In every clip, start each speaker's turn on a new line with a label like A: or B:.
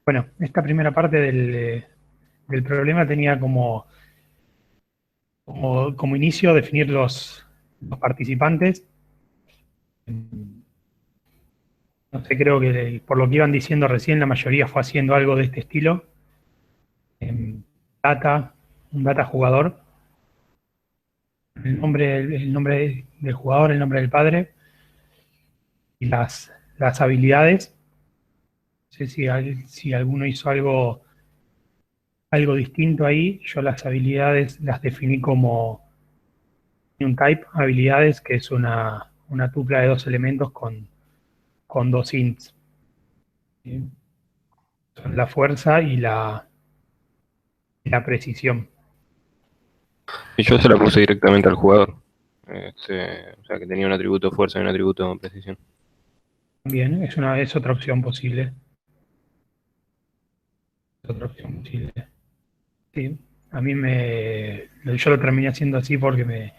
A: Bueno, esta primera parte del problema tenía como inicio definir los participantes. No sé, creo que por lo que iban diciendo recién, la mayoría fue haciendo algo de este estilo. Em, Data, un data jugador, el nombre del jugador, el nombre del padre y las habilidades. No sé si alguno hizo algo distinto ahí. Yo las habilidades las definí como un type habilidades, que es una tupla de dos elementos con dos ints. ¿Sí? Son la fuerza y la precisión.
B: Y yo se la puse directamente al jugador. O sea, que tenía un atributo fuerza y un atributo precisión.
A: Bien, es otra opción posible. Es otra opción posible. Sí, yo lo terminé haciendo así porque me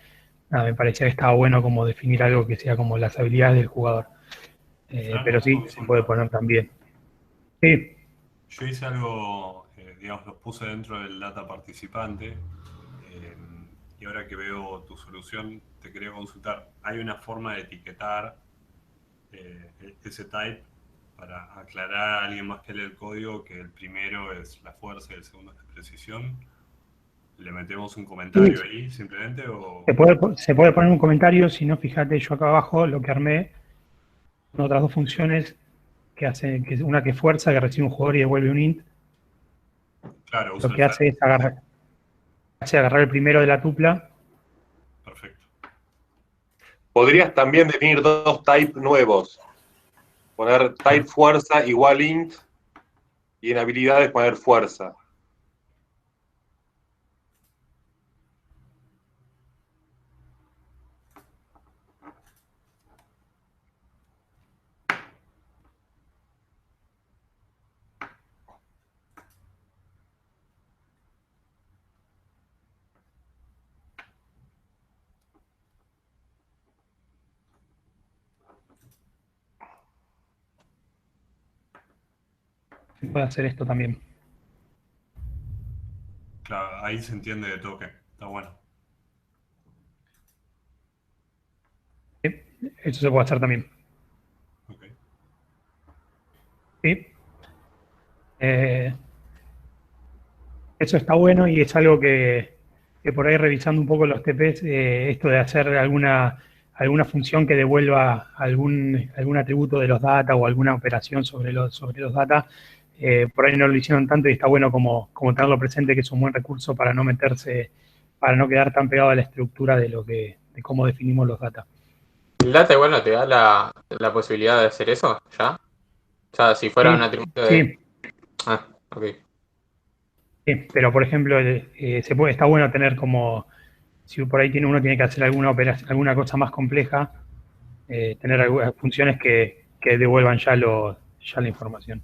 A: parecía que estaba bueno como definir algo que sea como las habilidades del jugador. Pero
C: Franco,
A: sí, se puede
C: disculpa.
A: poner también. Sí,
C: Yo hice algo, digamos, lo puse dentro del data participante. eh, y ahora que veo tu solución, te quería consultar. ¿Hay una forma de etiquetar ese type para aclarar a alguien más que lee el código que el primero es la fuerza y el segundo es la precisión? ¿Le metemos un
A: sí,
C: comentario ahí simplemente
A: se
C: o...?
A: puede, se puede poner un comentario. Si no, fíjate, yo acá abajo lo que armé son otras dos funciones que hacen, una que es fuerza, que recibe un jugador y devuelve un int.
C: Claro,
A: Lo
C: usa el
A: que
C: set.
A: hace es agarrar el primero de la tupla.
C: Perfecto.
D: Podrías también definir dos types nuevos. Poner type fuerza igual int y en habilidades poner fuerza.
A: Se puede hacer esto también.
C: Claro, ahí se entiende de toque. Está bueno.
A: ¿Sí? Eso se puede hacer también.
C: Ok.
A: ¿Sí? Eh, Eso está bueno y es algo que por ahí revisando un poco los TPs, esto de hacer alguna función que devuelva algún atributo de los data o alguna operación sobre los data, por ahí no lo hicieron tanto y está bueno como tenerlo presente, que es un buen recurso para no meterse, para no quedar tan pegado a la estructura de cómo definimos los data.
E: El data igual no te da la posibilidad de hacer eso, ¿ya? O sea, si fuera un
A: Sí,
E: atributo de...
A: sí,
E: Ah, ok.
A: sí, pero por ejemplo, está bueno tener como, si por ahí uno tiene que hacer alguna operación, alguna cosa más compleja, tener algunas funciones que devuelvan ya la información.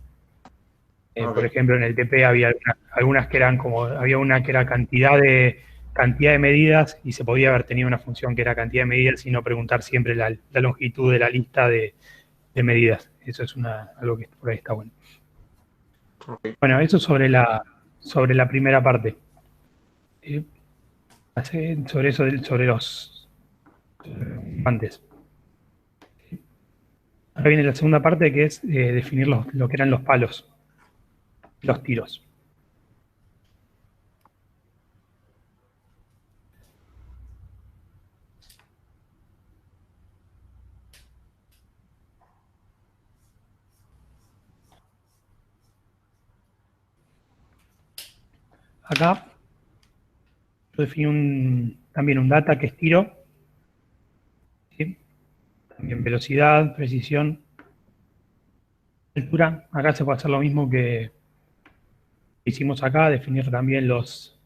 A: Por
E: Ok.
A: ejemplo, en el TP había algunas que eran había una que era cantidad de medidas y se podía haber tenido una función que era cantidad de medidas y no preguntar siempre la longitud de la lista de medidas. Eso es algo que por ahí está bueno.
E: Ok.
A: Bueno, eso sobre la primera parte. Eh, sobre eso, sobre los antes. Ahora viene la segunda parte, que es definir lo que eran los palos, los tiros. Acá yo definí también un data que es tiro, ¿sí? También velocidad, precisión, altura. Acá se puede hacer lo mismo que hicimos acá, definir también los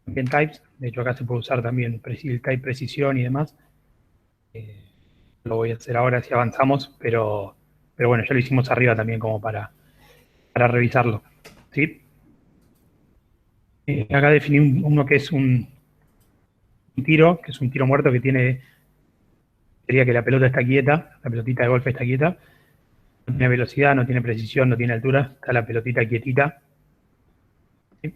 A: también types. De hecho, acá se puede usar también el type precisión y demás. Eh, lo voy a hacer ahora si avanzamos, pero bueno, ya lo hicimos arriba también como para revisarlo. ¿Sí? Acá definí uno que es un tiro, que es un tiro muerto que sería que la pelota está quieta, la pelotita de golf está quieta, No tiene velocidad, no tiene precisión, no tiene altura. Está la pelotita quietita. ¿Sí?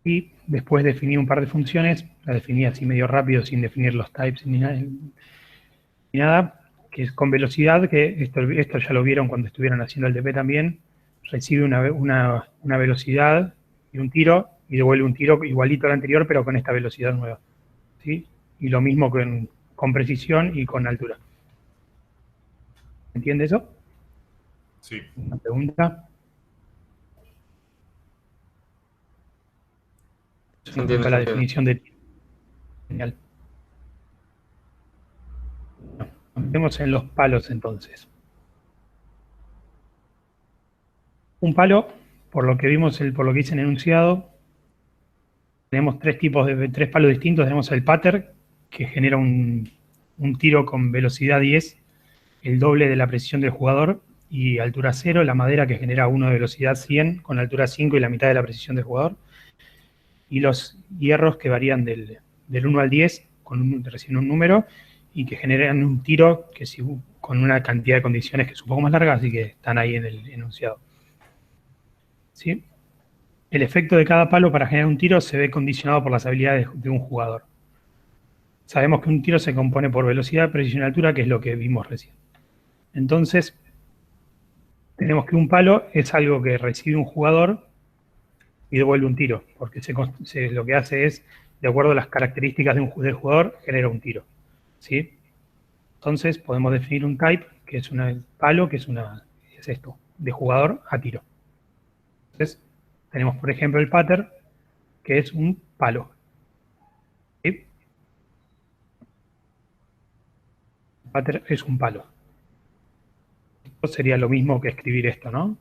A: Y después definí un par de funciones. La definí así medio rápido, sin definir los types ni nada, que es con velocidad, que esto ya lo vieron cuando estuvieron haciendo el TP también. Recibe una velocidad y un tiro, y devuelve un tiro igualito al anterior, pero con esta velocidad nueva. ¿Sí? Y lo mismo con precisión y con altura. ¿Entiende eso?
C: Sí.
A: Una pregunta.
E: Sí, entiendo,
A: La
E: entiendo.
A: definición de tiro. Genial. Bueno, nos metemos en los palos entonces. Un palo, por lo que vimos, por lo que dice en el enunciado, tenemos tres palos distintos. Tenemos el pattern, que genera un tiro con velocidad 10, el doble de la precisión del jugador, y altura 0, la madera, que genera uno de velocidad 100 con altura 5 y la mitad de la precisión del jugador. Y los hierros, que varían del 1 al 10, reciben un número, y que generan un tiro con una cantidad de condiciones que es un poco más larga, así que están ahí en el enunciado. ¿Sí? El efecto de cada palo para generar un tiro se ve condicionado por las habilidades de un jugador. Sabemos que un tiro se compone por velocidad, precisión y altura, que es lo que vimos recién. Entonces, tenemos que un palo es algo que recibe un jugador y devuelve un tiro, porque lo que hace es, de acuerdo a las características del jugador, genera un tiro. ¿Sí? Entonces, podemos definir un type, que es un palo, que es esto, de jugador a tiro. Entonces, tenemos, por ejemplo, el pattern, que es un palo. ¿Sí? El pattern es un palo. Esto sería lo mismo que escribir esto, ¿no?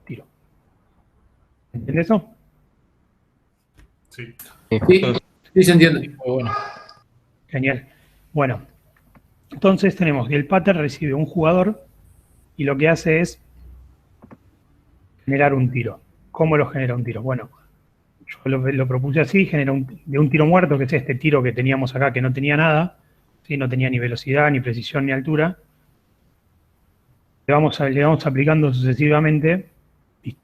A: Tiro. ¿Entiendes eso?
C: Sí.
F: Sí, sí se entiende. Bueno.
A: Genial. Bueno, entonces tenemos que el pattern recibe un jugador y lo que hace es generar un tiro. ¿Cómo lo genera un tiro? Bueno, yo lo propuse así, genera de un tiro muerto, que es este tiro que teníamos acá, que no tenía nada, ¿sí? No tenía ni velocidad, ni precisión, ni altura. Le vamos aplicando sucesivamente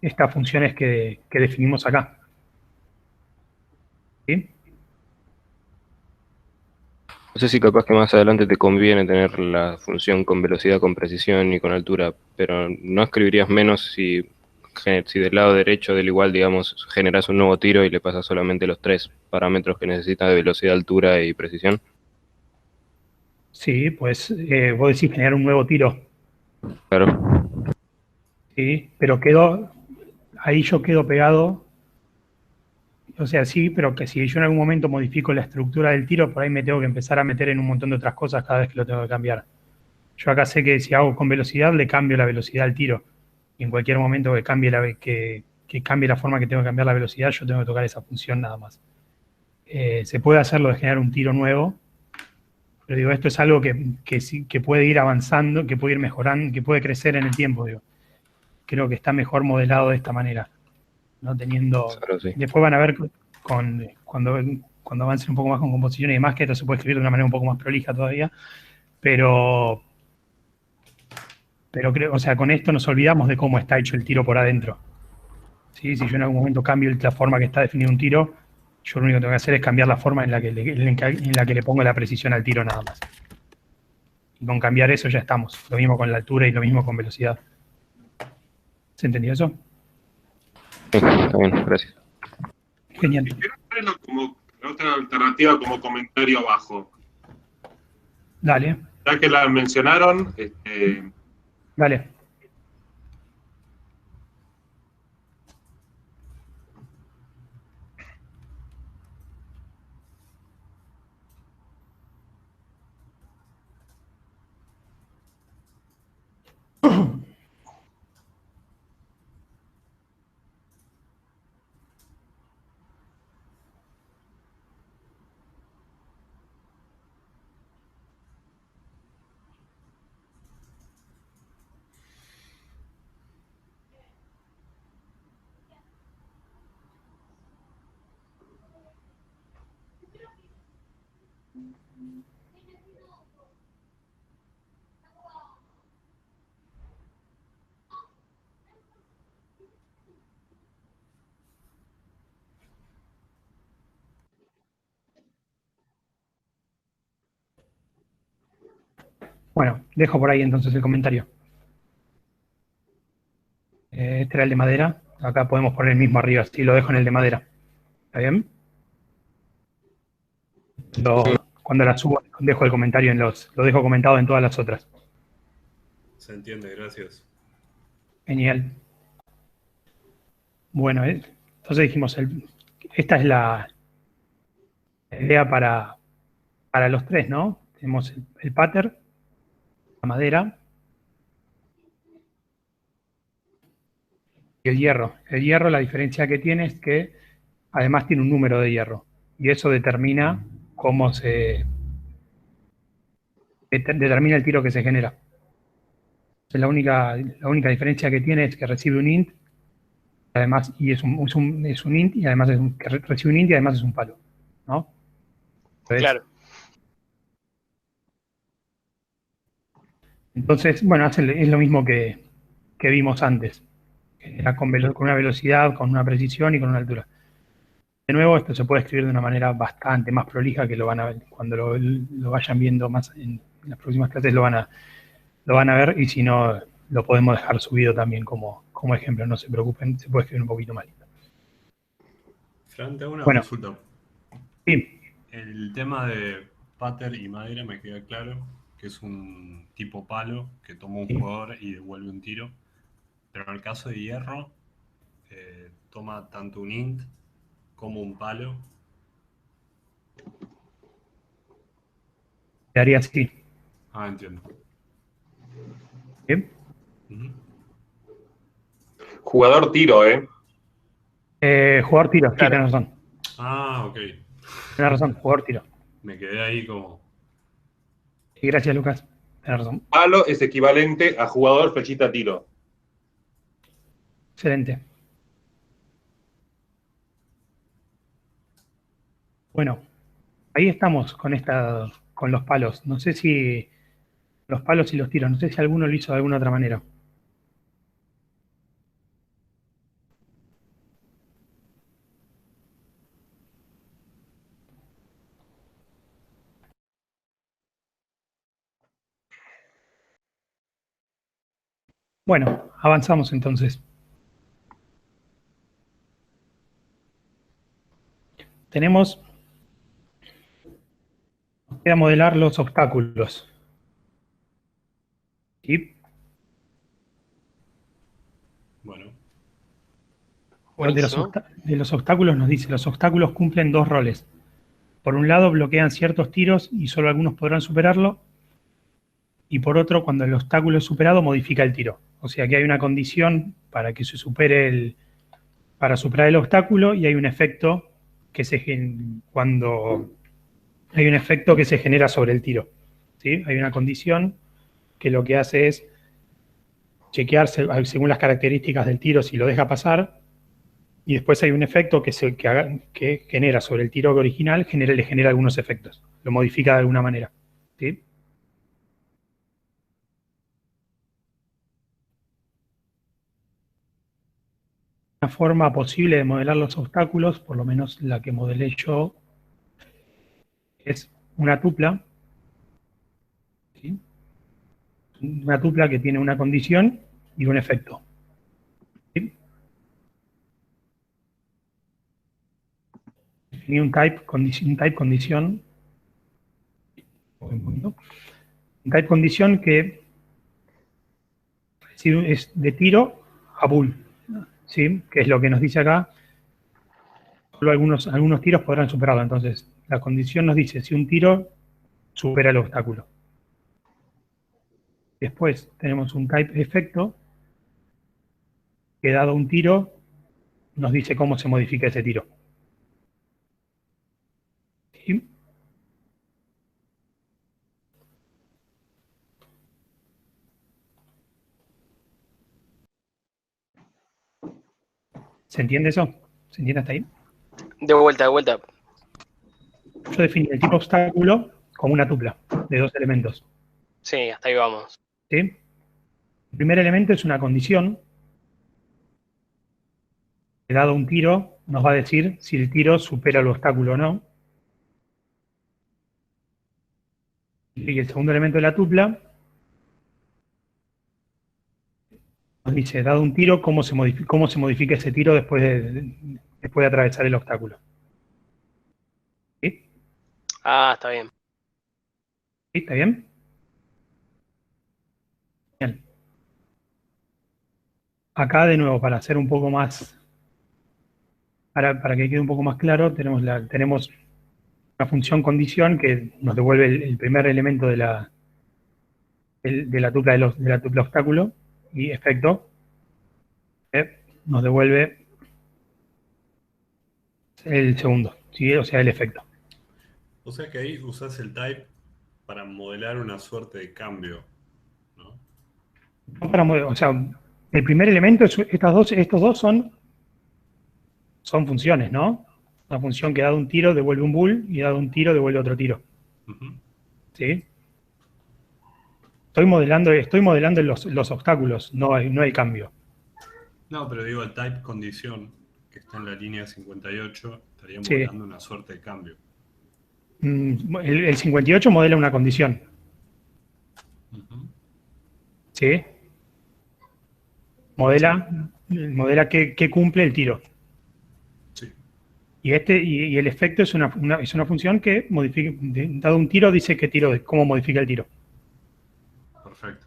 A: estas funciones que definimos acá. ¿Sí?
B: No sé si capaz que más adelante te conviene tener la función con velocidad, con precisión y con altura, pero no escribirías menos si del lado derecho del igual, digamos, generas un nuevo tiro y le pasas solamente los 3 parámetros que necesita de velocidad, altura y precisión.
A: Sí, pues vos decís generar un nuevo tiro.
B: Claro.
A: Sí, pero ahí yo quedo pegado. O sea, sí, pero que si yo en algún momento modifico la estructura del tiro, por ahí me tengo que empezar a meter en un montón de otras cosas cada vez que lo tengo que cambiar. Yo acá sé que si hago con velocidad, le cambio la velocidad al tiro. Y en cualquier momento que cambie la forma que tengo que cambiar la velocidad, yo tengo que tocar esa función nada más. Se puede hacerlo de generar un tiro nuevo, pero digo, esto es algo que puede ir avanzando, que puede ir mejorando, que puede crecer en el tiempo, digo. Creo que está mejor modelado de esta manera, no teniendo.
B: Claro, sí.
A: Después van a ver cuando avancen un poco más con composición y demás, que esto se puede escribir de una manera un poco más prolija todavía, pero creo, o sea, con esto nos olvidamos de cómo está hecho el tiro por adentro. ¿Sí? Si yo en algún momento cambio la forma que está definido un tiro, yo lo único que tengo que hacer es cambiar la forma en la que le pongo la precisión al tiro nada más. Y con cambiar eso ya estamos. Lo mismo con la altura y lo mismo con velocidad. ¿Se entendió eso?
B: Sí, está bien, gracias.
A: Genial.
D: Y quiero ponerlo como la otra alternativa como comentario abajo.
A: Dale,
D: Ya que la mencionaron,
A: dale. Bueno, dejo por ahí entonces el comentario. Este era el de madera. Acá podemos poner el mismo arriba, así lo dejo en el de madera. ¿Está bien? Cuando la subo, dejo el comentario lo dejo comentado en todas las otras.
C: Se entiende, gracias.
A: Genial. Bueno, entonces dijimos, esta es la idea para los tres, ¿no? Tenemos el pattern, la madera y el hierro. El hierro, la diferencia que tiene es que además tiene un número de hierro y eso determina cómo se determina el tiro que se genera. Entonces, la única diferencia que tiene es que recibe un int, además, y es un int, y además que recibe un int y además es un palo, ¿no?
G: Claro.
A: Entonces, bueno, es lo mismo que vimos antes. Era con una velocidad, con una precisión y con una altura. De nuevo, esto se puede escribir de una manera bastante más prolija, que lo van a ver cuando lo vayan viendo más en las próximas clases, lo van a ver, y si no, lo podemos dejar subido también como ejemplo, no se preocupen, se puede escribir un poquito más.
C: Fran, te hago una
A: Bueno.
C: consulta.
A: Sí.
C: El tema de pattern y madera me queda claro que es un tipo palo que toma un jugador y devuelve un tiro. Pero en el caso de hierro, toma tanto un int como un palo.
A: Quedaría así.
C: Ah, entiendo.
A: ¿Bien?
D: Jugador tiro, ¿eh?
A: Jugador tiro, sí,
G: Claro.
A: tenés razón.
C: Ah, ok.
A: Tenés razón, jugador tiro.
C: Me quedé ahí como...
A: Sí, gracias, Lucas. Tenés razón.
D: Palo es equivalente a jugador flechita tiro.
A: Excelente. Bueno, ahí estamos con los palos. No sé si los palos y los tiros, no sé si alguno lo hizo de alguna otra manera. Bueno, avanzamos entonces. Queda modelar los obstáculos. ¿Sí?
C: Bueno.
A: De los obstáculos nos dice, los obstáculos cumplen dos roles. Por un lado, bloquean ciertos tiros y solo algunos podrán superarlo. Y por otro, cuando el obstáculo es superado, modifica el tiro. O sea que hay una condición para que se supere para superar el obstáculo, y hay un efecto cuando hay un efecto que se genera sobre el tiro. ¿Sí? Hay una condición que lo que hace es chequear según las características del tiro si lo deja pasar, y después hay un efecto que genera sobre el tiro original, le genera algunos efectos, lo modifica de alguna manera. ¿Sí? Una forma posible de modelar los obstáculos, por lo menos la que modelé yo, es una tupla. ¿Sí? Una tupla que tiene una condición y un efecto. ¿Sí? Definí un type condición. Un type condición que es de tiro a bull. ¿Sí? Que es lo que nos dice acá. Solo algunos tiros podrán superarlo. Entonces, la condición nos dice si un tiro supera el obstáculo. Después tenemos un type efecto que, dado un tiro, nos dice cómo se modifica ese tiro. ¿Sí? ¿Se entiende eso? ¿Se entiende hasta ahí?
G: De vuelta.
A: Yo definí el tipo obstáculo como una tupla de dos elementos.
G: Sí, hasta ahí vamos.
A: ¿Sí? El primer elemento es una condición que, dado un tiro, nos va a decir si el tiro supera el obstáculo o no. Y el segundo elemento de la tupla nos dice, dado un tiro, cómo se modifica ese tiro después de atravesar el obstáculo. ¿Sí?
G: Ah, está bien.
A: ¿Sí? ¿Está bien? Bien. Acá, de nuevo, para hacer un poco más, para que quede un poco más claro, tenemos una función condición que nos devuelve el primer elemento de la tupla de la tupla obstáculo, y efecto nos devuelve el segundo, ¿sí? O sea, el efecto.
C: O sea que ahí usás el type para modelar una suerte de cambio, ¿no?
A: O sea, el primer elemento, estos dos son funciones, ¿no? Una función que dado un tiro devuelve un bool y dado un tiro devuelve otro tiro.
C: Ujú.
A: ¿Sí? Estoy modelando los obstáculos, no el cambio.
C: No, pero digo, el type condición que está en la línea 58 estaría
A: Sí.
C: modelando una suerte de cambio.
A: El 58 modela una condición.
C: Ujú.
A: ¿Sí? Modela que cumple el tiro.
C: Sí.
A: Y el efecto es una función que modifica, dado un tiro, dice cómo modifica el tiro.
C: Perfecto.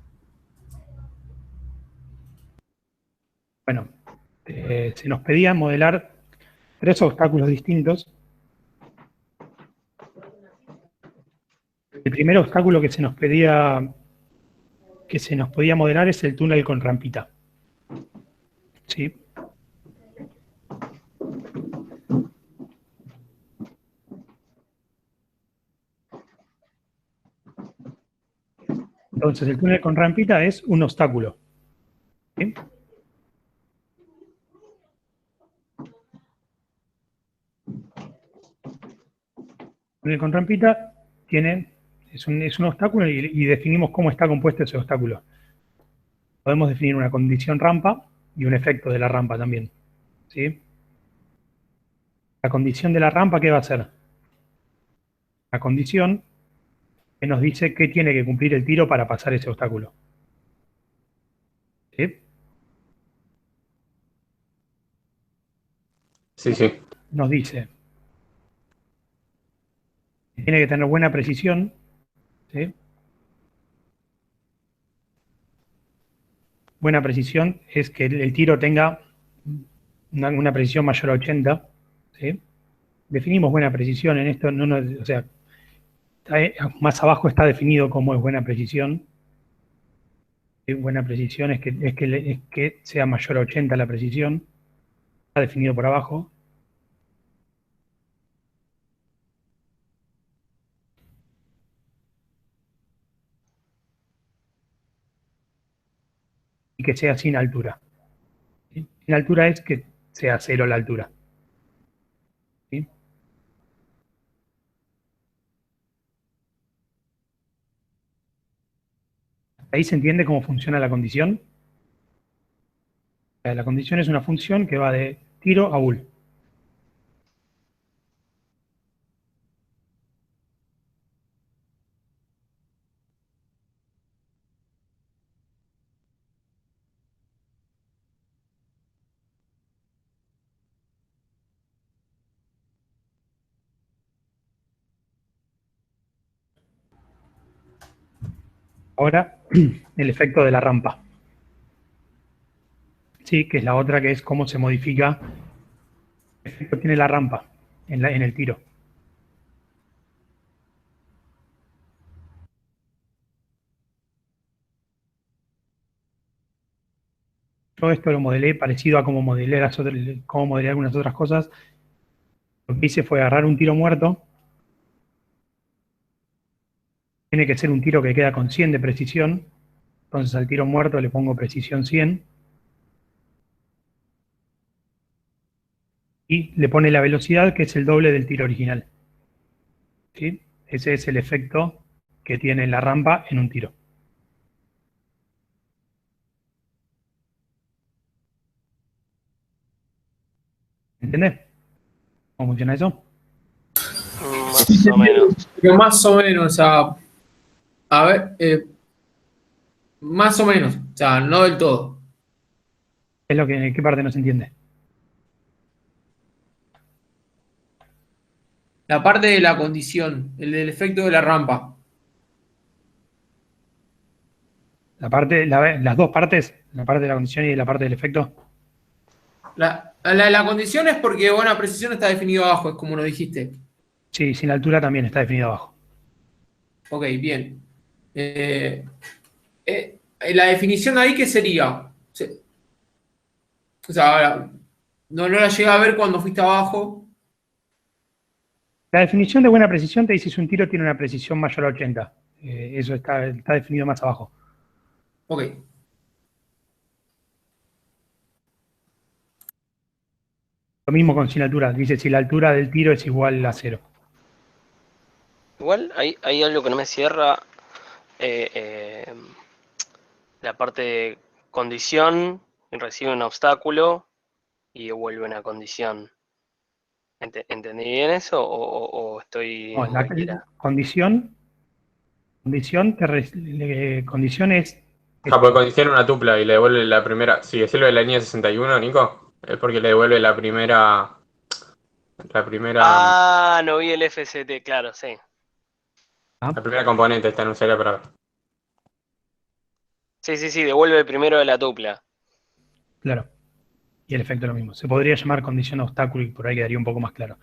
A: Bueno, se nos pedía modelar 3 obstáculos distintos. El primer obstáculo que se nos podía modelar es el túnel con rampita. ¿Sí? Entonces, el túnel con rampita es un obstáculo. ¿Sí? El túnel con rampita es un obstáculo y definimos cómo está compuesto ese obstáculo. Podemos definir una condición rampa y un efecto de la rampa también. ¿Sí? La condición de la rampa, ¿qué va a ser? La condición que nos dice qué tiene que cumplir el tiro para pasar ese obstáculo. ¿Sí?
E: Sí, sí.
A: Nos dice que tiene que tener buena precisión. ¿Sí? Buena precisión es que el tiro tenga una precisión mayor a 80. ¿Sí? Definimos buena precisión en esto, o sea, más abajo está definido cómo es buena precisión. ¿Sí? Buena precisión es que sea mayor a 80 la precisión. Está definido por abajo. Y que sea sin altura. ¿Sí? Sin altura es que sea 0 la altura. ¿Sí? Ahí se entiende cómo funciona la condición. La condición es una función que va de tiro a bool. Ahora, el efecto de la rampa. Sí, que es la otra, que es cómo se modifica. ¿Qué efecto tiene la rampa en el tiro? Todo esto lo modelé parecido a cómo modelé algunas otras cosas. Lo que hice fue agarrar un tiro muerto. Tiene que ser un tiro que queda con 100 de precisión. Entonces al tiro muerto le pongo precisión 100. Y le pone la velocidad, que es el doble del tiro original. ¿Sí? Ese es el efecto que tiene la rampa en un tiro. ¿Entiendes cómo funciona eso?
G: Más o menos.
F: Pero más o menos, a ver, más o menos, o sea, no del todo.
A: ¿Qué parte no se entiende?
F: La parte de la condición, el del efecto de la rampa.
A: Las dos partes, la parte de la condición y la parte del efecto.
F: La condición es porque buena precisión está definido abajo, es como nos dijiste.
A: Sí, sin altura también está definido abajo.
F: Ok, bien. La definición ahí, ¿qué sería? O sea, ahora, no la llegué a ver cuando fuiste abajo.
A: La definición de buena precisión te dice si un tiro tiene una precisión mayor a 80. Eso está definido más abajo.
F: Ok.
A: Lo mismo con sin altura. Dice si la altura del tiro es igual a 0.
G: Igual hay algo que no me cierra. eh, eh, la parte de condición, recibe un obstáculo y devuelve una condición. ¿Entendí bien eso o estoy
A: No,
G: en cualquiera?
A: condición es
E: Ja, porque condiciona una tupla y le devuelve la primera. Si decirlo de la línea 61, Nico, es porque le devuelve la primera. La primera.
G: Ah, no vi el FCT, claro, sí.
E: La primera componente está en un serie para ver.
G: Sí, devuelve el primero de la dupla.
A: claro. Y el efecto es lo mismo. Se podría llamar condición obstáculo y por ahí quedaría un poco más claro.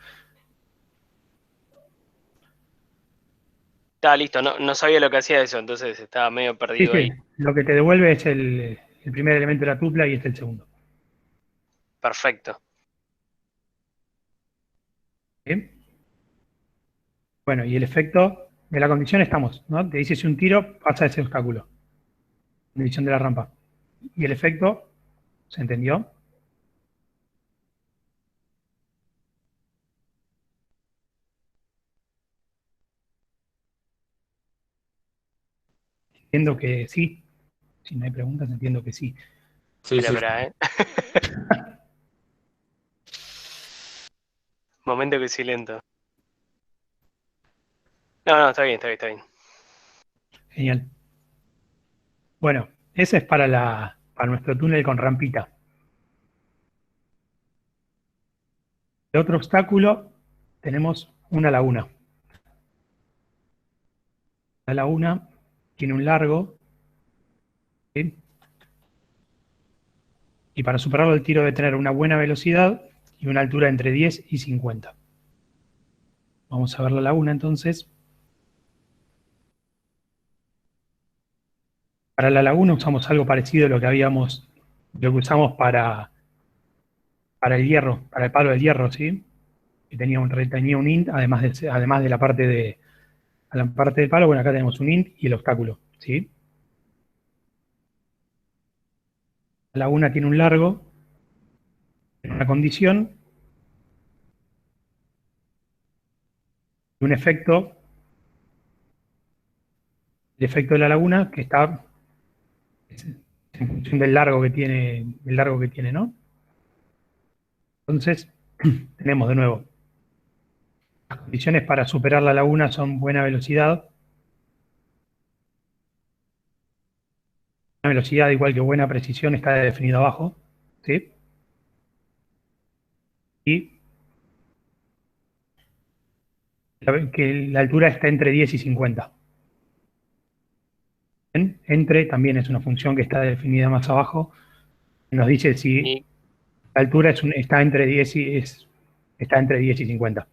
G: Está listo, no sabía lo que hacía eso, entonces estaba medio
A: Sí,
G: perdido
A: sí.
G: ahí.
A: Lo que te devuelve es el primer elemento de la tupla y este el segundo.
G: Perfecto.
A: ¿Bien? Bueno, y el efecto de la condición estamos, ¿no? Te dice si un tiro pasa ese obstáculo. Medición de la rampa. Y el efecto, ¿se entendió? Entiendo que sí. Si no hay preguntas, entiendo que sí.
E: Sí, sí.
G: Espera, Momento que soy lento. No, está bien.
A: Genial. Bueno, ese es para nuestro túnel con rampita. De otro obstáculo tenemos una laguna. La laguna tiene un largo, ¿sí? Y para superarlo el tiro debe tener una buena velocidad y una altura entre 10 y 50. Vamos a ver la laguna entonces. Para la laguna usamos algo parecido a lo que usamos para el hierro, para el palo del hierro, ¿sí? Que tenía un int, además de a la parte del palo, bueno, acá tenemos un int y el obstáculo, ¿sí? La laguna tiene un largo, una condición y un efecto, el efecto de la laguna que está en función del largo que tiene, ¿no? Entonces, tenemos de nuevo, las condiciones para superar la laguna son buena velocidad, una velocidad igual que buena precisión está definido abajo, ¿sí? Y que la altura está entre 10 y 50. ¿Bien? Entre también es una función que está definida más abajo. Nos dice si
G: Y
A: la altura está entre 10 y 50.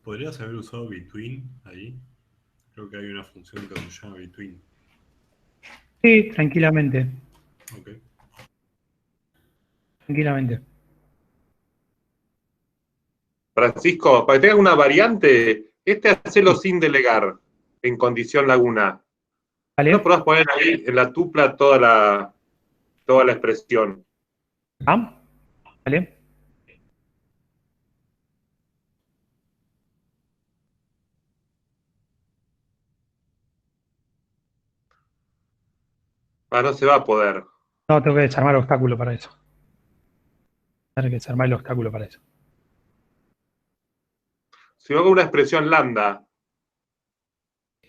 C: ¿Podrías haber usado between ahí? Creo que hay una función que se llama between.
A: Sí, tranquilamente.
C: Ok.
A: Tranquilamente.
D: Francisco, para que tengas una variante, hacelo
A: Sí.
D: sin delegar en condición laguna. ¿No
A: ¿Vale?
D: podés poner ahí en la tupla toda la expresión?
A: ¿Ah? ¿Vale?
D: Ah, no se va a poder.
A: No, tengo que desarmar el obstáculo para eso. Tengo que desarmar el obstáculo para eso.
D: Si no, con una expresión lambda.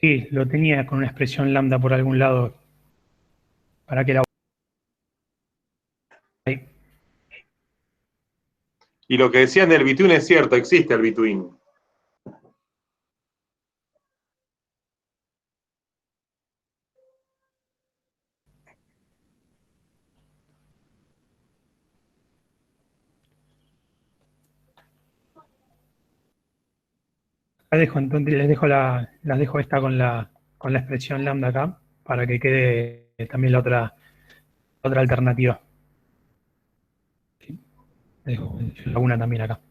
A: Sí, lo tenía con una expresión lambda por algún lado. ¿Para que la... Ahí.
D: Y lo que decían del between es cierto, existe el between.
A: Entonces las dejo esta con la expresión lambda acá, para que quede también la otra alternativa. ¿Sí? Dejo laguna también acá.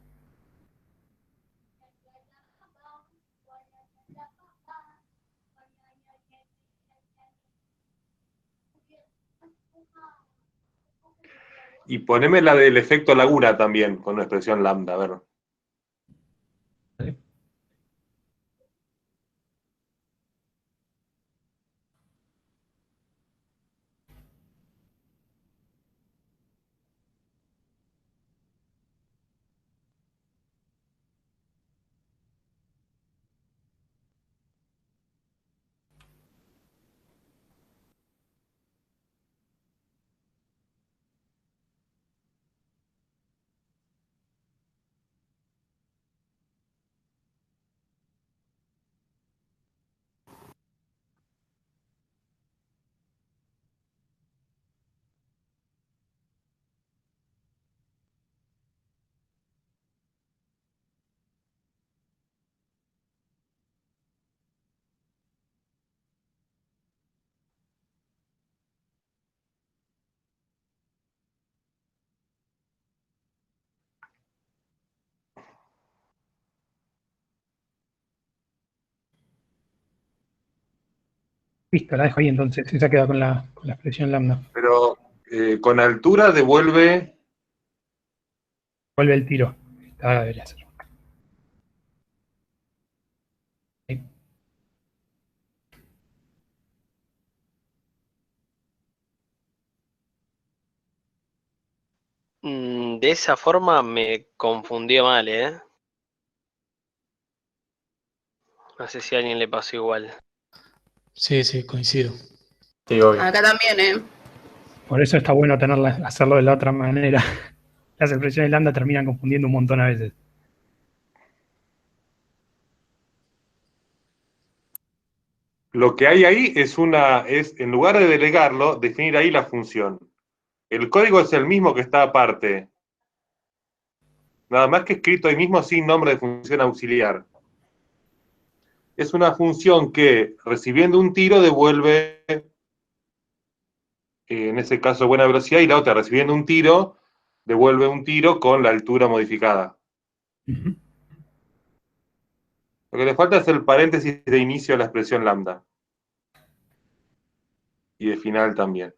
D: Y poneme la del efecto laguna también, con una expresión lambda, a ver.
A: ¿Vale? Listo, la dejo ahí entonces. Esa queda con la expresión lambda.
D: Pero con altura devuelve.
A: Vuelve el tiro. Ahora debería ser. Ahí.
G: De esa forma me confundió mal, ¿eh? No sé si a alguien le pasó igual.
H: Sí, sí, coincido.
E: Sí, obvio.
I: Acá también, ¿eh?
A: Por eso está bueno hacerlo de la otra manera. Las expresiones lambda terminan confundiendo un montón a veces.
D: Lo que hay ahí es, en lugar de delegarlo, definir ahí la función. El código es el mismo que está aparte. Nada más que escrito ahí mismo sin nombre de función auxiliar. Es una función que, recibiendo un tiro, devuelve, en ese caso, buena velocidad, y la otra, recibiendo un tiro, devuelve un tiro con la altura modificada.
A: Ujú.
D: Lo que le falta es el paréntesis de inicio de la expresión lambda. Y de final también.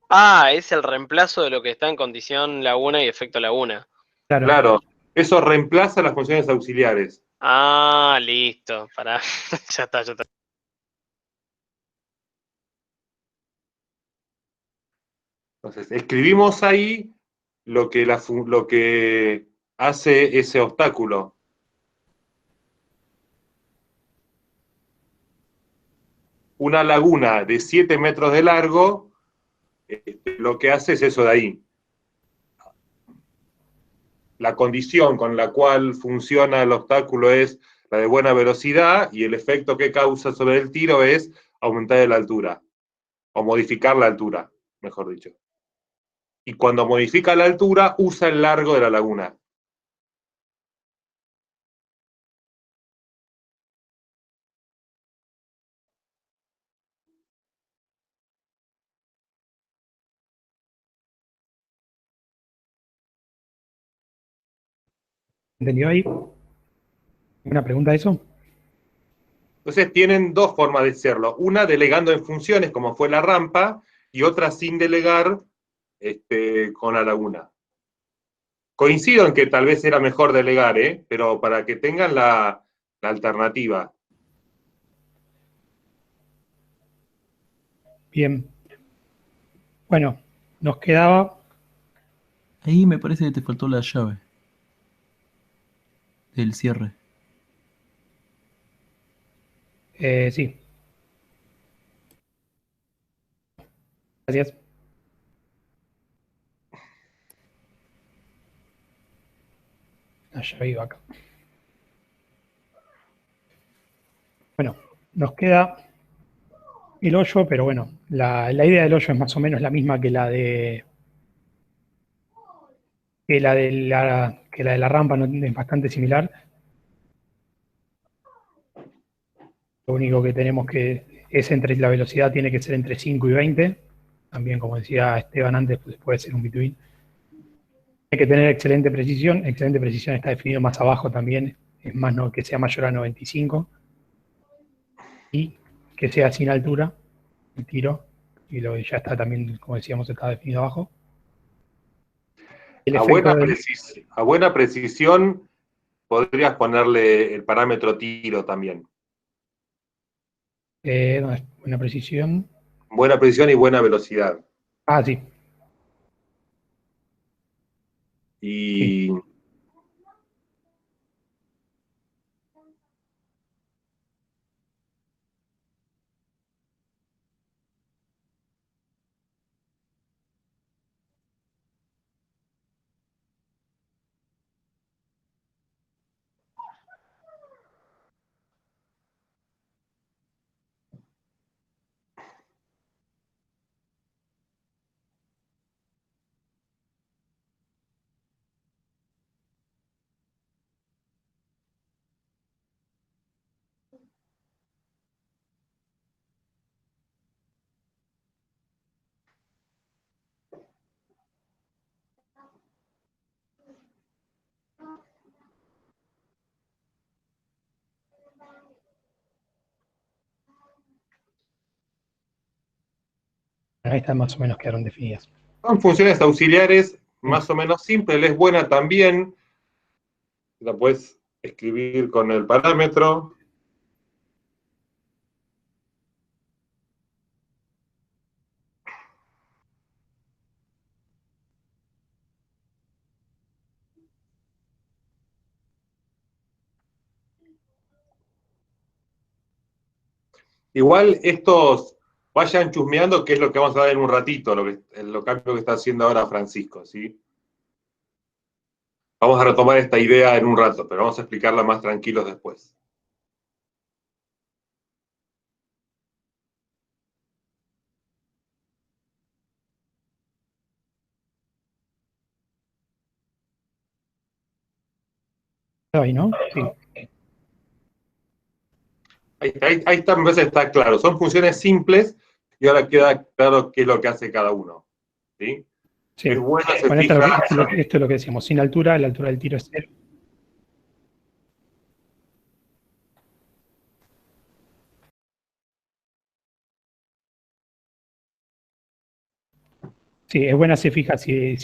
G: Ah, es el reemplazo de lo que está en condición laguna y efecto laguna.
A: Claro.
D: Claro, eso reemplaza las funciones auxiliares.
G: Ah, listo. Pará. Ya está, ya está.
D: Entonces, escribimos ahí lo que hace ese obstáculo. Una laguna de 7 metros de largo, lo que hace es eso de ahí. La condición con la cual funciona el obstáculo es la de buena velocidad y el efecto que causa sobre el tiro es aumentar la altura, o modificar la altura, mejor dicho. Y cuando modifica la altura, usa el largo de la laguna.
A: ¿Entendió ahí? ¿Una pregunta de eso?
D: Entonces tienen dos formas de hacerlo. Una delegando en funciones, como fue la rampa, y otra sin delegar con la laguna. Coincido en que tal vez era mejor delegar, pero para que tengan la alternativa.
A: Bien. Bueno, nos quedaba.
J: Ahí me parece que te faltó la llave del cierre.
A: Sí. Gracias. llave iba acá. Bueno, nos queda el hoyo, pero bueno, la idea del hoyo es más o menos la misma que la de la rampa, ¿no? Es bastante similar. Lo único que tenemos que es entre la velocidad tiene que ser entre 5 y 20. También, como decía Esteban antes, pues puede ser un between. Hay que tener excelente precisión. Excelente precisión está definido más abajo también. Es más, no, que sea mayor a 95. Y que sea sin altura el tiro. Y lo ya está también, como decíamos, está definido abajo. El
D: A buena precisión podrías ponerle el parámetro tiro también.
A: ¿Dónde es? Buena precisión.
D: Buena precisión y buena velocidad.
A: Ah, sí.
D: Y
A: Sí. Ahí están más o menos quedaron definidas.
D: son funciones auxiliares más o menos simples. Es buena también. La puedes escribir con el parámetro. Igual estos vayan chusmeando, que es lo que vamos a ver en un ratito, lo cambio que está haciendo ahora Francisco, ¿sí? Vamos a retomar esta idea en un rato, pero vamos a explicarla más tranquilos después.
A: Ahí, ¿no? Sí.
D: Ahí está, me parece que está claro. Son funciones simples y ahora queda claro qué es lo que hace cada uno. ¿Sí?
A: Sí.
D: Es bueno, se
A: Bueno,
D: fija.
A: esto es lo que decíamos. Sin altura, la altura del tiro es 0. Sí, es buena, se fija si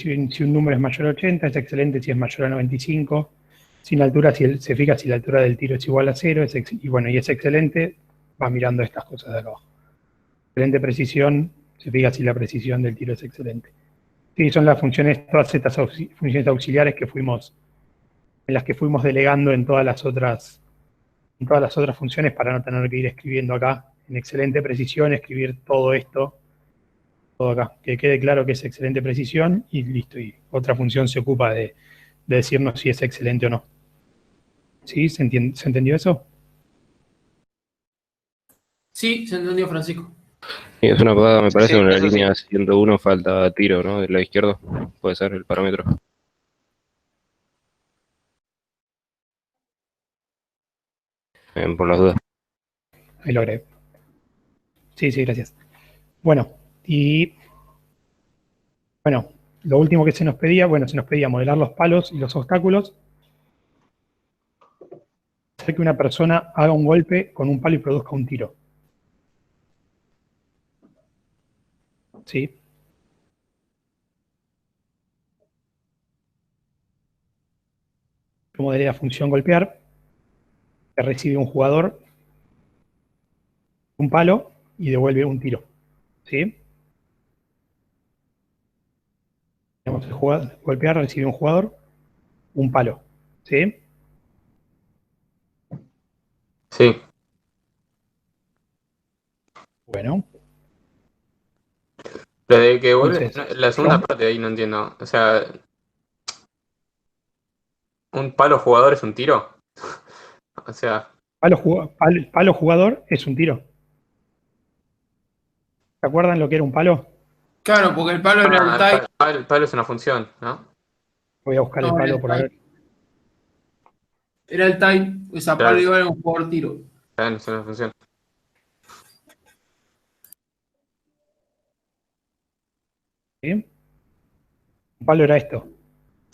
A: un número es mayor a 80, es excelente si es mayor a 95. Sin altura, se fija si la altura del tiro es igual a 0, y bueno, y es excelente, va mirando estas cosas de abajo. Excelente precisión, se fija si la precisión del tiro es excelente. Sí, son las funciones, todas estas funciones auxiliares en las que fuimos delegando en todas las otras funciones para no tener que ir escribiendo acá en excelente precisión, escribir todo esto, todo acá, que quede claro que es excelente precisión y listo, y otra función se ocupa de decirnos si es excelente o no. ¿Sí? ¿Se entendió eso?
F: Sí, se entendió, Francisco.
B: Sí, es una pagada, me parece,
G: Sí,
B: en la
G: eso sí.
B: línea 101 falta tiro, ¿no? Del lado izquierdo, puede ser el parámetro. Por las dudas.
A: Ahí lo agregué. Sí, gracias. Bueno, y bueno, lo último que se nos pedía modelar los palos y los obstáculos. Hacer que una persona haga un golpe con un palo y produzca un tiro. ¿Sí? Yo modelé la función golpear, que recibe un jugador un palo y devuelve un tiro. ¿Sí? Tenemos el golpear, recibe un jugador un palo. ¿Sí?
E: Sí.
A: Bueno,
E: Lo de que vuelve,
A: entonces,
E: la segunda
A: yo,
E: parte de ahí no entiendo. O sea, ¿Un palo jugador es un tiro? O sea,
A: Palo jugador es un tiro. ¿Se acuerdan lo que era un palo?
F: Claro, porque el palo era el type.
E: palo es una función, ¿no?
A: Voy a buscar el
F: No, era
A: palo
F: el
A: por ver.
F: type. Era el type. O sea, palo
E: Claro,
F: igual a un jugador tiro.
E: es una función.
A: ¿Sí? Un palo era esto,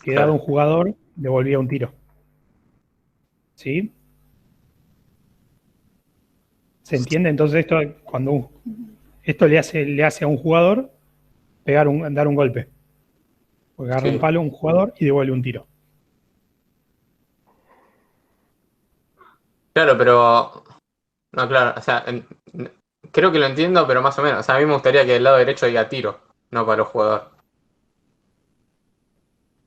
A: que dado un
E: Claro.
A: jugador devolvía un tiro. ¿Sí? ¿Se entiende? Entonces esto, esto le hace a un jugador dar un golpe. Porque agarra un
E: Sí.
A: palo un jugador y devuelve un tiro.
E: Claro, pero. No, claro, o sea, creo que lo entiendo, pero más o menos. O sea, a mí me gustaría que del lado derecho diga tiro, no para los jugadores.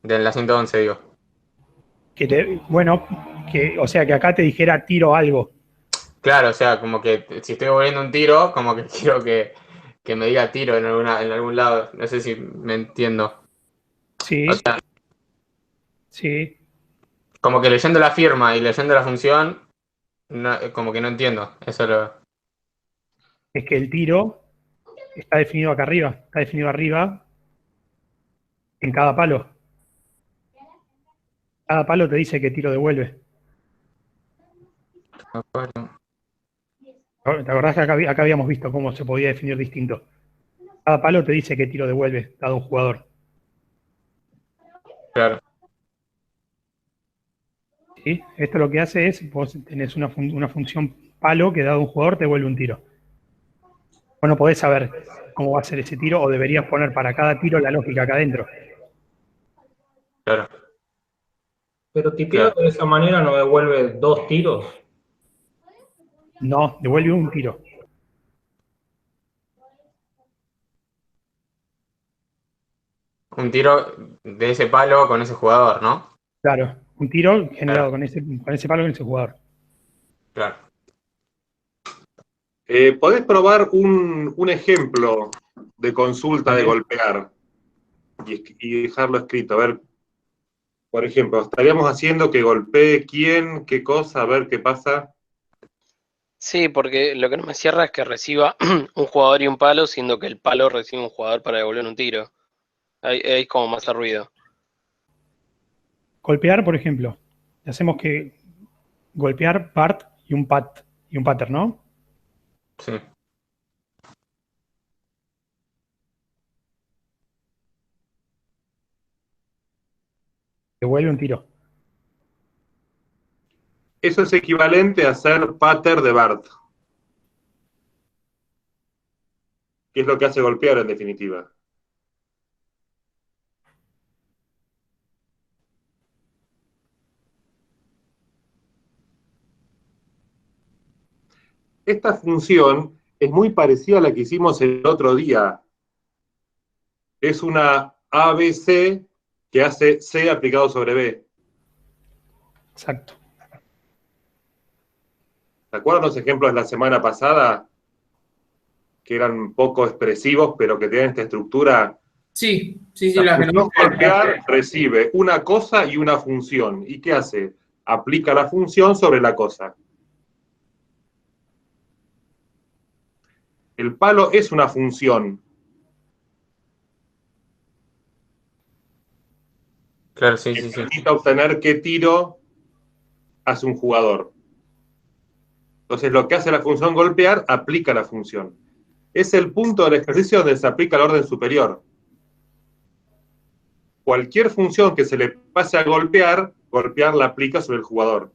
E: De la 111, digo.
A: Bueno, o sea, que acá te dijera tiro algo.
E: Claro, o sea, como que si estoy volviendo un tiro, como que quiero que me diga tiro en algún lado. No sé si me entiendo. O
A: Sí,
E: sea,
A: sí.
E: como que leyendo la firma y leyendo la función, como que no entiendo. Eso lo.
A: Es que el tiro está definido acá arriba. Está definido arriba en cada palo. Cada palo te dice qué tiro devuelve. ¿Te acordás que acá habíamos visto cómo se podía definir distinto? Cada palo te dice qué tiro devuelve, dado un jugador.
E: Claro,
A: ¿Sí? Esto lo que hace es, vos tenés una función palo que dado un jugador te devuelve un tiro. Vos no podés saber cómo va a ser ese tiro o deberías poner para cada tiro la lógica acá adentro.
E: claro,
I: Pero tipeado
E: claro.
I: de esa manera no devuelve 2 tiros.
A: No, devuelve un tiro.
E: Un tiro de ese palo con ese jugador, ¿no?
A: Claro, un tiro generado
E: Claro,
A: con ese palo con ese jugador.
E: claro.
D: ¿Podés probar un ejemplo de consulta de
A: Vale.
D: golpear y dejarlo escrito? A ver, por ejemplo, estaríamos haciendo que golpee quién, qué cosa, a ver qué pasa.
G: Sí, porque lo que no me cierra es que reciba un jugador y un palo, siendo que el palo recibe un jugador para devolver un tiro. Ahí como más ruido.
A: Golpear, por ejemplo. Hacemos que golpear part y un pattern, ¿no?
E: Sí.
A: Devuelve un tiro.
D: Eso es equivalente a hacer pater de Bart, que es lo que hace golpear en definitiva. Esta función es muy parecida a la que hicimos el otro día. Es una ABC que hace C aplicado sobre B.
A: Exacto.
D: ¿Se acuerdan los ejemplos de la semana pasada? Que eran poco expresivos, pero que tenían esta estructura.
F: Sí, sí, sí,
D: La
F: la que
D: función
F: no.
D: golpear recibe una cosa y una función. ¿Y qué hace? Aplica la función sobre la cosa. El palo es una función.
E: Claro, sí,
D: Que
E: sí, sí.
D: permite obtener qué tiro hace un jugador. Entonces, lo que hace la función golpear, aplica la función. Es el punto del ejercicio donde se aplica el orden superior. Cualquier función que se le pase a golpear, golpear la aplica sobre el jugador.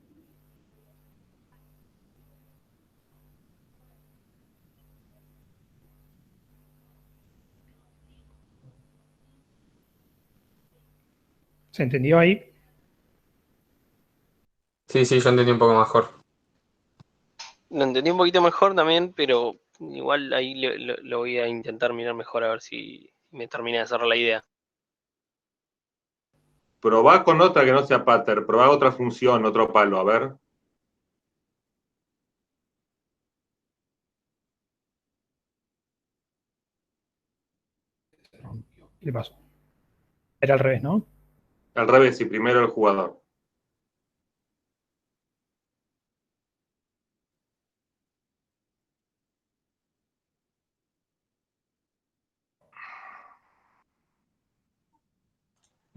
A: ¿Se entendió ahí?
E: Sí, sí, yo entendí un poco mejor.
G: Lo entendí un poquito mejor también, pero igual ahí lo voy a intentar mirar mejor a ver si me termina de cerrar la idea.
D: Probá con otra que no sea pattern. Probá otra función, otro palo, a ver.
A: ¿Qué le pasó? Era al revés, ¿no?
D: Al revés, y primero el jugador.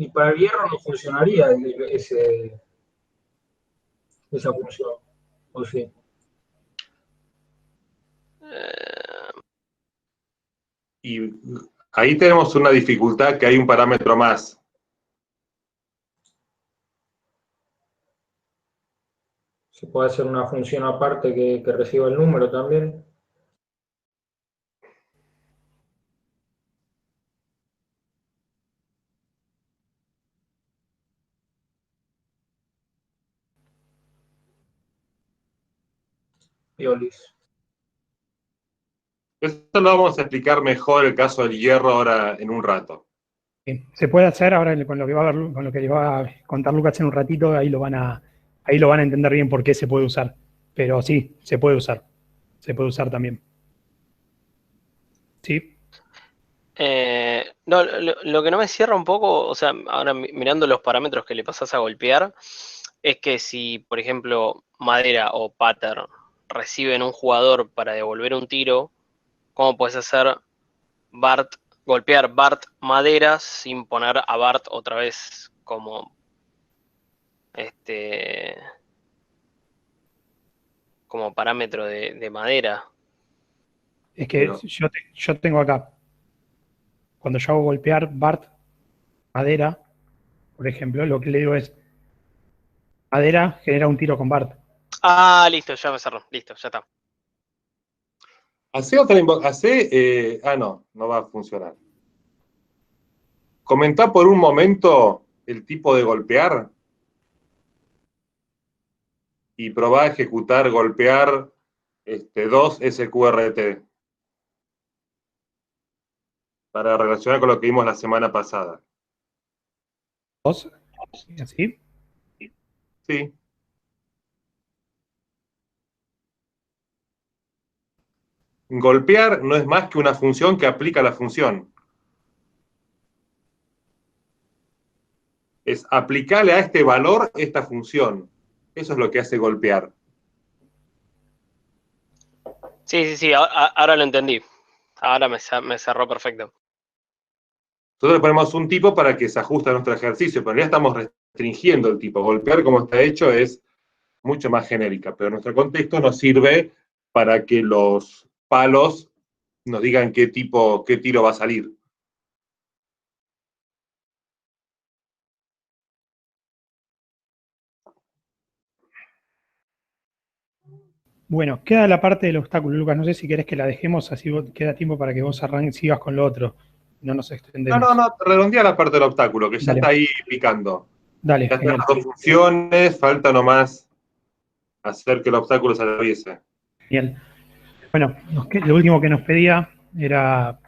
I: Y para el hierro no funcionaría esa función, ¿o sí?
D: Y ahí tenemos una dificultad que hay un parámetro más.
I: ¿Se puede hacer una función aparte que reciba el número también? Piolis.
D: Esto lo vamos a explicar mejor el caso del hierro ahora en un rato.
A: Se puede hacer ahora con lo que con lo que va a contar Lucas en un ratito, ahí lo van a entender bien por qué se puede usar. Pero sí, se puede usar. Se puede usar también. Sí.
G: No, lo que no me cierra un poco, o sea, ahora mirando los parámetros que le pasás a golpear, es que si, por ejemplo, Madera o Pater reciben un jugador para devolver un tiro, ¿cómo puedes hacer golpear Bart Madera sin poner a Bart otra vez como como parámetro de madera?
A: Es que yo tengo acá, cuando yo hago golpear Bart Madera, por ejemplo, lo que le digo es, Madera genera un tiro con Bart.
G: Ah, listo, ya me cerró. Listo, ya está.
D: No va a funcionar. Comentá por un momento el tipo de golpear y probá a ejecutar golpear 2 SQRT para relacionar con lo que vimos la semana pasada.
A: ¿2? ¿Así?
D: Sí. Golpear no es más que una función que aplica la función. Es aplicarle a este valor esta función. Eso es lo que hace golpear.
G: Sí, ahora lo entendí. Ahora me cerró perfecto.
D: Nosotros le ponemos un tipo para que se ajuste a nuestro ejercicio, pero ya estamos restringiendo el tipo. Golpear, como está hecho, es mucho más genérica, pero nuestro contexto nos sirve para que los palos nos digan qué tiro va a salir.
A: Bueno, queda la parte del obstáculo, Lucas. No sé si querés que la dejemos, así queda tiempo para que vos sigas con lo otro. No nos extendemos.
D: No, redondea la parte del obstáculo, que ya
A: Dale.
D: está ahí picando.
A: Dale,
D: Ya
A: genial.
D: están las 2 funciones, falta nomás hacer que el obstáculo se atraviese.
A: Genial. Bueno, lo último que nos pedía era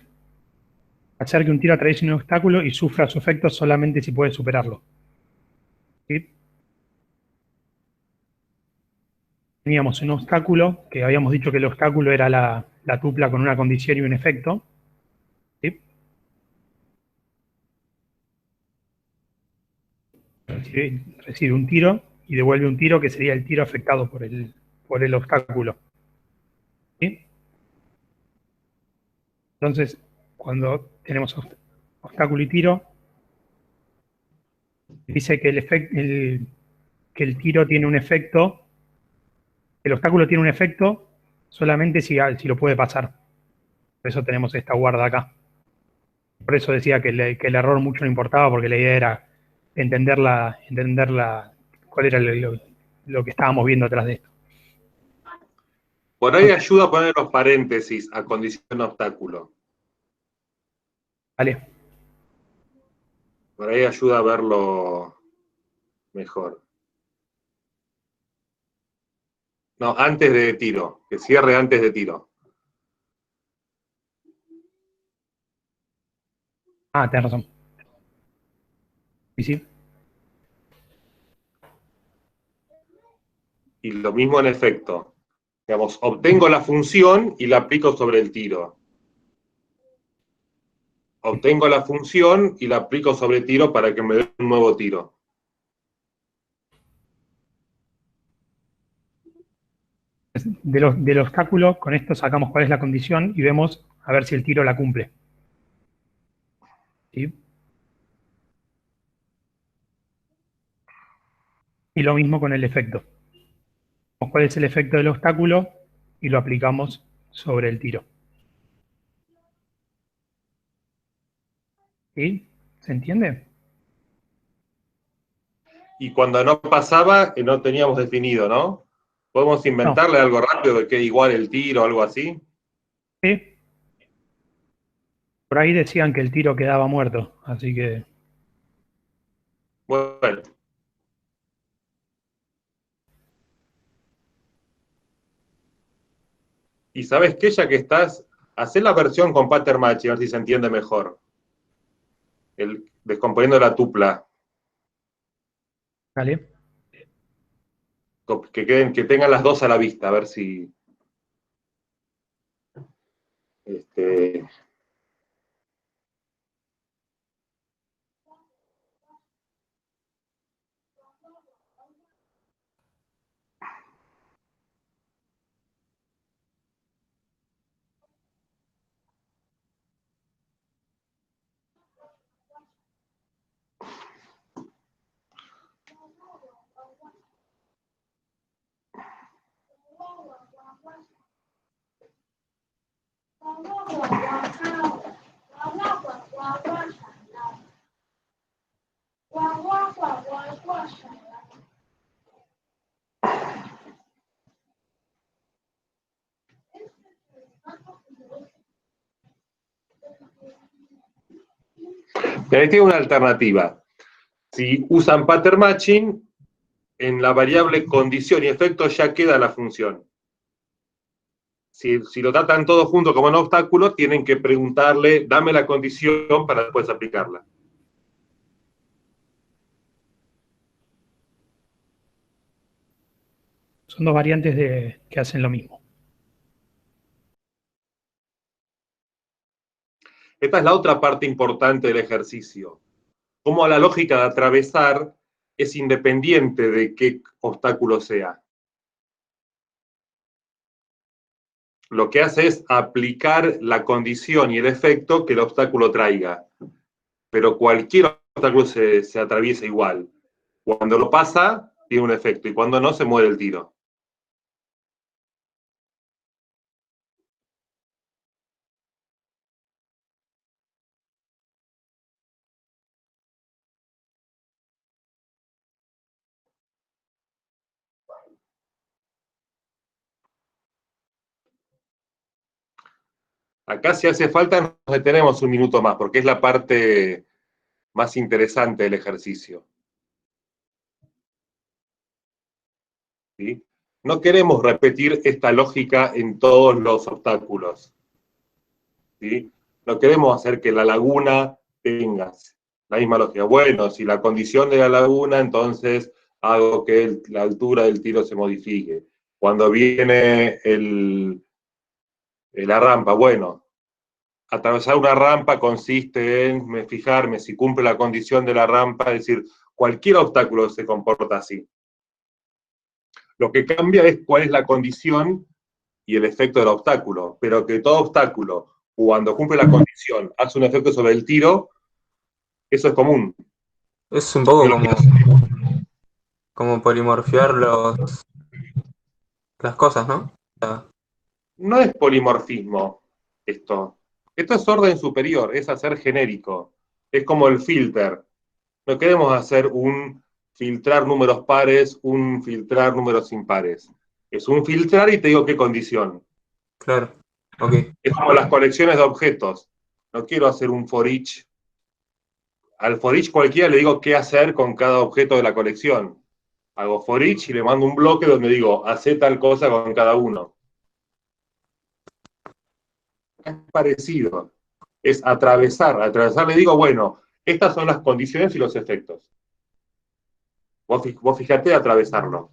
A: hacer que un tiro atraviese un obstáculo y sufra su efecto solamente si puede superarlo. ¿Sí? Teníamos un obstáculo, que habíamos dicho que el obstáculo era la tupla con una condición y un efecto. ¿Sí? Recibe un tiro y devuelve un tiro que sería el tiro afectado por el obstáculo. ¿Sí? Entonces, cuando tenemos obstáculo y tiro, dice que el tiro tiene un efecto, el obstáculo tiene un efecto solamente si lo puede pasar. Por eso tenemos esta guarda acá. Por eso decía que el error mucho no importaba, porque la idea era entender cuál era lo que estábamos viendo atrás de esto.
D: Por ahí ayuda a poner los paréntesis a condición de obstáculo.
A: Vale.
D: Por ahí ayuda a verlo mejor. No, antes de tiro, que cierre antes de tiro.
A: Ah, tenés razón. ¿Y sí?
D: Y lo mismo en efecto. Digamos, obtengo la función y la aplico sobre el tiro. Obtengo la función y la aplico sobre el tiro para que me dé un nuevo tiro.
A: Del obstáculo, con esto sacamos cuál es la condición y vemos a ver si el tiro la cumple. ¿Sí? Y lo mismo con el efecto. ¿Cuál es el efecto del obstáculo? Y lo aplicamos sobre el tiro. ¿Sí? ¿Se entiende?
D: Y cuando no pasaba, no teníamos definido, ¿no? ¿Podemos
A: No.
D: inventarle algo rápido de que igual el tiro o algo así?
A: Sí. Por ahí decían que el tiro quedaba muerto, así que
D: Bueno, y ¿sabes qué? Ya que estás, hacé la versión con pattern match y a ver si se entiende mejor. Descomponiendo la tupla.
A: ¿vale?
D: Que tengan las dos a la vista, a ver si. Este, y ahí tiene una alternativa. Si usan pattern matching, en la variable condición y efecto ya queda la función. Si lo tratan todo junto como un obstáculo, tienen que preguntarle, dame la condición para después aplicarla.
A: Son dos variantes que hacen lo mismo.
D: Esta es la otra parte importante del ejercicio. Cómo la lógica de atravesar es independiente de qué obstáculo sea. Lo que hace es aplicar la condición y el efecto que el obstáculo traiga. Pero cualquier obstáculo se atraviesa igual. Cuando lo pasa, tiene un efecto, y cuando no, se muere el tiro. Acá, si hace falta, nos detenemos un minuto más, porque es la parte más interesante del ejercicio. ¿Sí? No queremos repetir esta lógica en todos los obstáculos. ¿Sí? No queremos hacer que la laguna tenga la misma lógica. Bueno, si la condición de la laguna, entonces hago que la altura del tiro se modifique. Cuando viene la rampa, bueno, atravesar una rampa consiste en fijarme si cumple la condición de la rampa, es decir, cualquier obstáculo se comporta así. Lo que cambia es cuál es la condición y el efecto del obstáculo, pero que todo obstáculo, cuando cumple la condición, hace un efecto sobre el tiro, eso es común.
E: Es un poco como polimorfiar las cosas, ¿no? O sea,
D: No es polimorfismo esto. Esto es orden superior, es hacer genérico. Es como el filter. No queremos hacer un filtrar números pares, un filtrar números impares. Es un filtrar y te digo qué condición.
E: claro, ok.
D: Es como las colecciones de objetos. No quiero hacer un for each. Al for each cualquiera le digo qué hacer con cada objeto de la colección. Hago for each y le mando un bloque donde digo, hace tal cosa con cada uno. Es parecido. Es atravesar. Atravesar le digo, bueno, estas son las condiciones y los efectos. Vos fijate atravesarlo.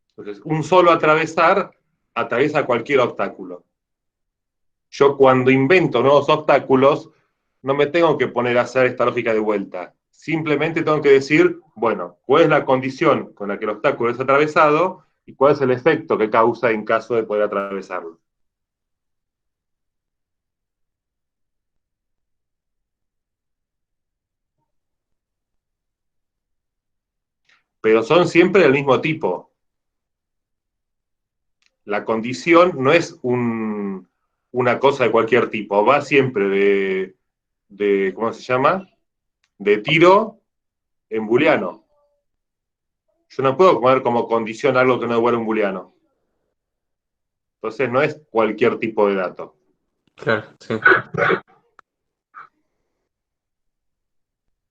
D: Entonces, un solo atravesar atraviesa cualquier obstáculo. Yo cuando invento nuevos obstáculos, no me tengo que poner a hacer esta lógica de vuelta. Simplemente tengo que decir, bueno, cuál es la condición con la que el obstáculo es atravesado y cuál es el efecto que causa en caso de poder atravesarlo. pero son siempre del mismo tipo. La condición no es una cosa de cualquier tipo, va siempre de ¿cómo se llama? De tiro en booleano. Yo no puedo poner como condición algo que no devuelve un booleano. Entonces no es cualquier tipo de dato.
E: Claro, sí.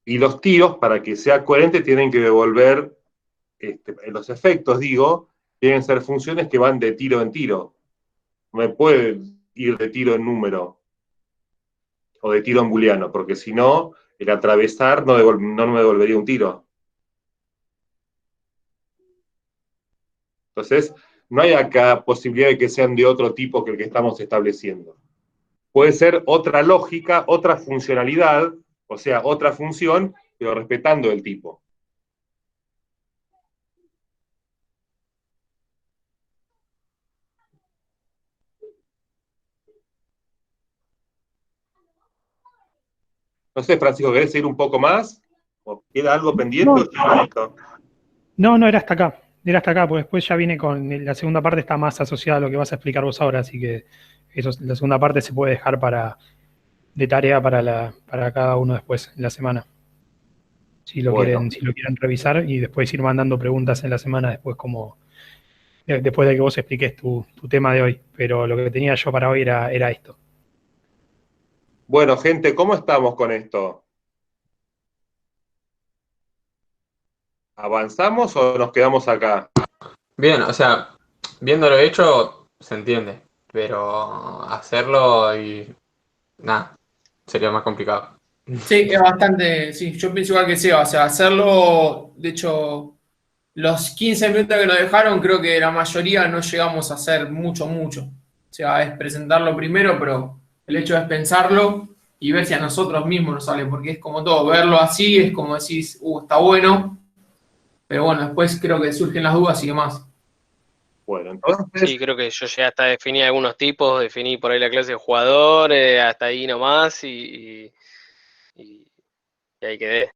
D: Y los tiros, para que sea coherente, tienen que devolver, los efectos, digo, tienen que ser funciones que van de tiro en tiro. No me puede ir de tiro en número o de tiro en booleano, porque si no, el atravesar no me devolvería un tiro. Entonces, no hay acá posibilidad de que sean de otro tipo que el que estamos estableciendo. Puede ser otra lógica, otra funcionalidad, o sea, otra función, pero respetando el tipo. No sé, Francisco, ¿querés seguir un poco más? ¿O queda algo pendiente?
A: No, era hasta acá. Era hasta acá, porque después ya viene con la segunda parte, está más asociada a lo que vas a explicar vos ahora, así que la segunda parte se puede dejar de tarea para cada uno después en la semana. Si lo quieren revisar y después ir mandando preguntas en la semana después después de que vos expliques tu tema de hoy. Pero lo que tenía yo para hoy era esto.
D: Bueno, gente, ¿cómo estamos con esto? ¿Avanzamos o nos quedamos acá?
E: Bien, o sea, viéndolo hecho, se entiende. Pero hacerlo y nada, sería más complicado.
F: Sí, es bastante, sí, yo pienso igual que Seba, o sea, hacerlo, de hecho, los 15 minutos que nos dejaron, creo que la mayoría no llegamos a hacer mucho. O sea, es presentarlo primero, pero el hecho es pensarlo y ver si a nosotros mismos nos sale, porque es como todo, verlo así es como decís, está bueno, pero bueno, después creo que surgen las dudas y demás.
D: Bueno, entonces...
G: Sí, creo que yo ya hasta definí algunos tipos, definí por ahí la clase de jugador, hasta ahí nomás y ahí quedé.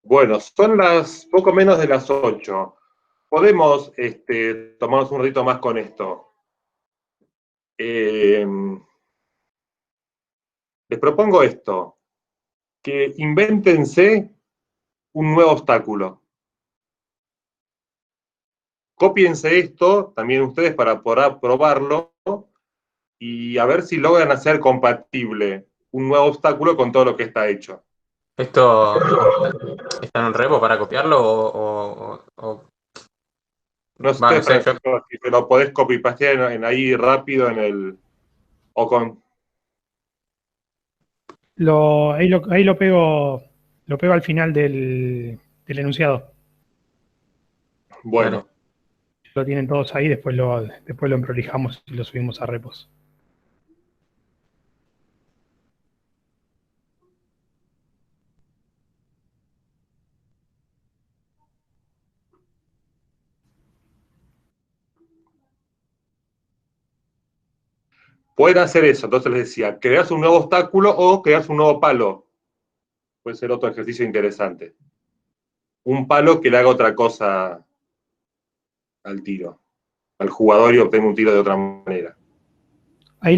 D: Bueno, son las poco menos de las 8. Podemos tomarnos un ratito más con esto. Les propongo esto, que invéntense un nuevo obstáculo. Cópiense esto, también ustedes, para poder probarlo, y a ver si logran hacer compatible un nuevo obstáculo con todo lo que está hecho.
E: ¿Esto está en un repo para copiarlo o
D: No
E: va,
D: sé,
E: no sé, yo...
D: Francisco, si te lo podés copy-pastear en ahí rápido o con...
A: Ahí lo pego al final del enunciado.
D: Bueno.
A: Lo tienen todos ahí, después lo emprolijamos y lo subimos a repos.
D: Pueden hacer eso, entonces les decía, creas un nuevo obstáculo o creas un nuevo palo. Puede ser otro ejercicio interesante. Un palo que le haga otra cosa al tiro, al jugador, y obtenga un tiro de otra manera.